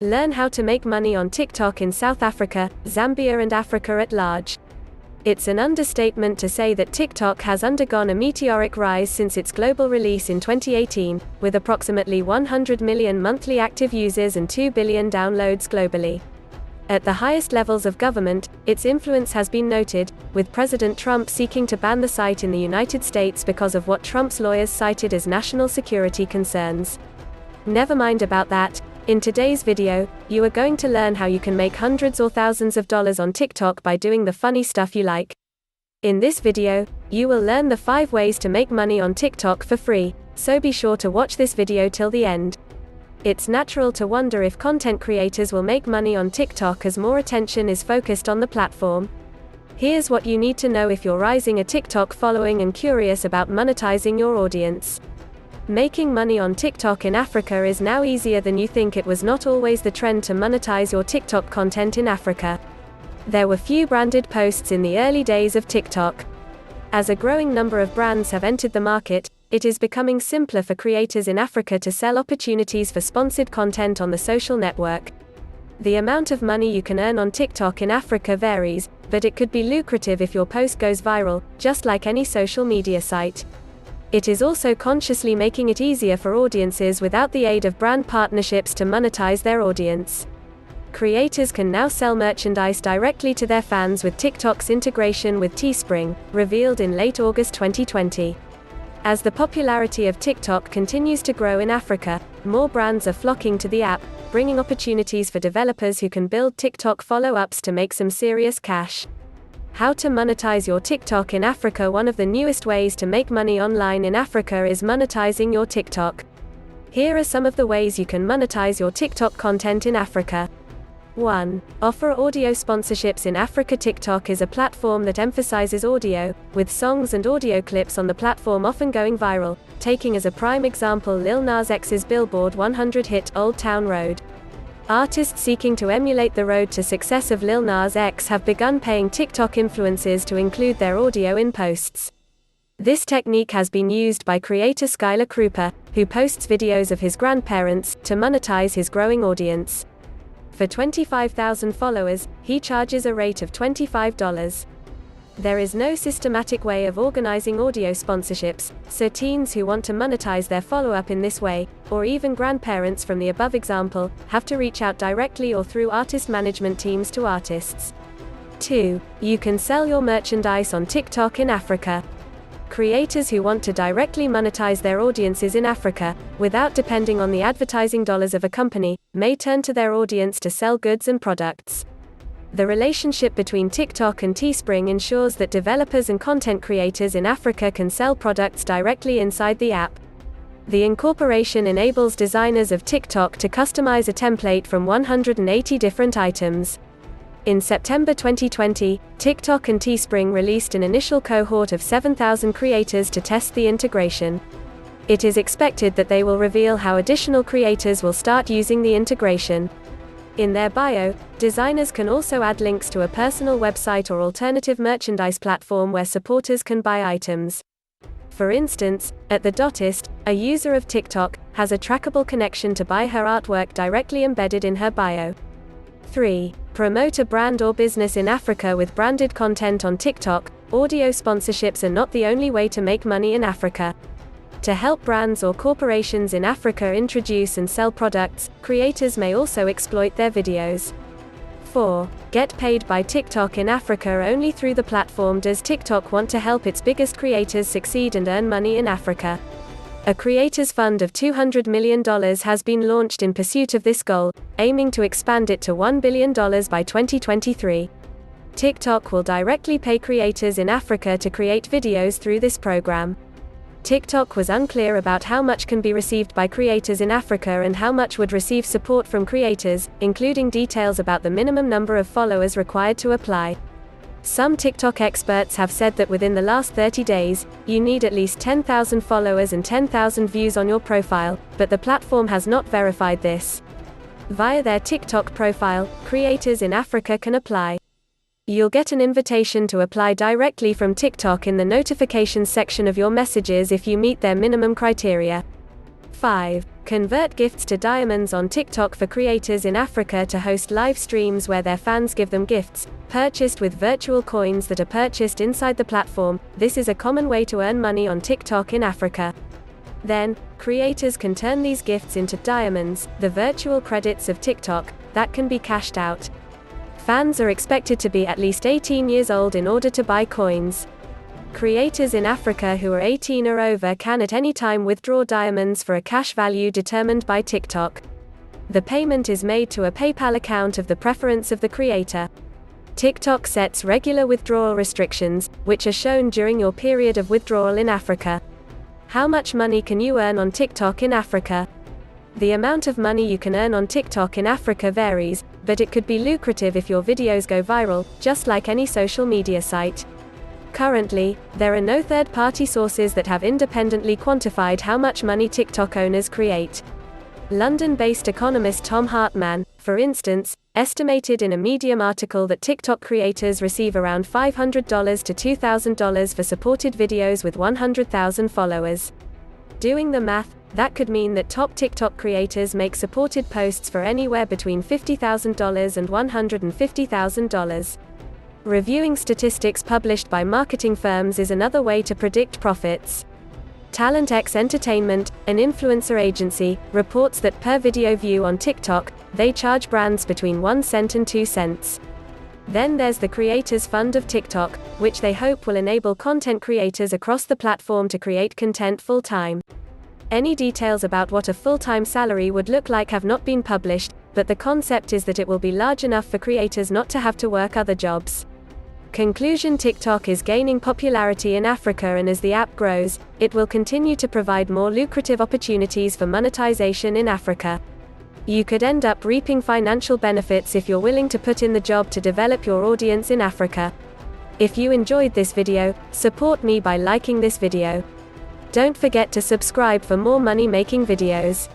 Learn how to make money on TikTok in South Africa, Zambia and Africa at large. It's an understatement to say that TikTok has undergone a meteoric rise since its global release in 2018, with approximately 100 million monthly active users and 2 billion downloads globally. At the highest levels of government, its influence has been noted, with President Trump seeking to ban the site in the United States because of what Trump's lawyers cited as national security concerns. Never mind about that. In today's video, you are going to learn how you can make hundreds or thousands of dollars on TikTok by doing the funny stuff you like. In this video, you will learn the 5 ways to make money on TikTok for free, so be sure to watch this video till the end. It's natural to wonder if content creators will make money on TikTok as more attention is focused on the platform. Here's what you need to know if you're rising a TikTok following and curious about monetizing your audience. Making money on TikTok in Africa is now easier than you think. It was not always the trend to monetize your TikTok content in Africa. There were few branded posts in the early days of TikTok. As a growing number of brands have entered the market, it is becoming simpler for creators in Africa to sell opportunities for sponsored content on the social network. The amount of money you can earn on TikTok in Africa varies, but it could be lucrative if your post goes viral, just like any social media site. It is also consciously making it easier for audiences without the aid of brand partnerships to monetize their audience. Creators can now sell merchandise directly to their fans with TikTok's integration with Teespring, revealed in late August 2020. As the popularity of TikTok continues to grow in Africa, more brands are flocking to the app, bringing opportunities for developers who can build TikTok follow-ups to make some serious cash. How to monetize your TikTok in Africa. One of the newest ways to make money online in Africa is monetizing your TikTok. Here are some of the ways you can monetize your TikTok content in Africa. 1. Offer audio sponsorships in Africa. TikTok is a platform that emphasizes audio, with songs and audio clips on the platform often going viral, taking as a prime example Lil Nas X's Billboard 100 hit Old Town Road. Artists seeking to emulate the road to success of Lil Nas X have begun paying TikTok influencers to include their audio in posts. This technique has been used by creator Skylar Krupa, who posts videos of his grandparents, to monetize his growing audience. For 25,000 followers, he charges a rate of $25. There is no systematic way of organizing audio sponsorships, so teens who want to monetize their follow-up in this way, or even grandparents from the above example, have to reach out directly or through artist management teams to artists. 2. You can sell your merchandise on TikTok in Africa. Creators who want to directly monetize their audiences in Africa, without depending on the advertising dollars of a company, may turn to their audience to sell goods and products. The relationship between TikTok and Teespring ensures that developers and content creators in Africa can sell products directly inside the app. The incorporation enables designers of TikTok to customize a template from 180 different items. In September 2020, TikTok and Teespring released an initial cohort of 7,000 creators to test the integration. It is expected that they will reveal how additional creators will start using the integration. In their bio, designers can also add links to a personal website or alternative merchandise platform where supporters can buy items. For instance, at The Dotist, a user of TikTok, has a trackable connection to buy her artwork directly embedded in her bio. 3. Promote a brand or business in Africa with branded content on TikTok. Audio sponsorships are not the only way to make money in Africa. To help brands or corporations in Africa introduce and sell products, creators may also exploit their videos. 4. Get paid by TikTok in Africa. Only through the platform does TikTok want to help its biggest creators succeed and earn money in Africa. A creators fund of $200 million has been launched in pursuit of this goal, aiming to expand it to $1 billion by 2023. TikTok will directly pay creators in Africa to create videos through this program. TikTok was unclear about how much can be received by creators in Africa and how much would receive support from creators, including details about the minimum number of followers required to apply. Some TikTok experts have said that within the last 30 days, you need at least 10,000 followers and 10,000 views on your profile, but the platform has not verified this. Via their TikTok profile, creators in Africa can apply. You'll get an invitation to apply directly from TikTok in the notifications section of your messages if you meet their minimum criteria. 5. Convert gifts to diamonds on TikTok for creators in Africa to host live streams where their fans give them gifts, purchased with virtual coins that are purchased inside the platform. This is a common way to earn money on TikTok in Africa. Then, creators can turn these gifts into diamonds, the virtual credits of TikTok, that can be cashed out. Fans are expected to be at least 18 years old in order to buy coins. Creators in Africa who are 18 or over can at any time withdraw diamonds for a cash value determined by TikTok. The payment is made to a PayPal account of the preference of the creator. TikTok sets regular withdrawal restrictions, which are shown during your period of withdrawal in Africa. How much money can you earn on TikTok in Africa? The amount of money you can earn on TikTok in Africa varies, but it could be lucrative if your videos go viral, just like any social media site. Currently, there are no third-party sources that have independently quantified how much money TikTok owners create. London-based economist Tom Hartman, for instance, estimated in a Medium article that TikTok creators receive around $500 to $2,000 for supported videos with 100,000 followers. Doing the math, that could mean that top TikTok creators make supported posts for anywhere between $50,000 and $150,000. Reviewing statistics published by marketing firms is another way to predict profits. TalentX Entertainment, an influencer agency, reports that per video view on TikTok, they charge brands between 1 cent and 2 cents. Then there's the Creators Fund of TikTok, which they hope will enable content creators across the platform to create content full-time. Any details about what a full-time salary would look like have not been published, but the concept is that it will be large enough for creators not to have to work other jobs. Conclusion: TikTok is gaining popularity in Africa, and as the app grows, it will continue to provide more lucrative opportunities for monetization in Africa. You could end up reaping financial benefits if you're willing to put in the job to develop your audience in Africa. If you enjoyed this video, support me by liking this video. Don't forget to subscribe for more money-making videos.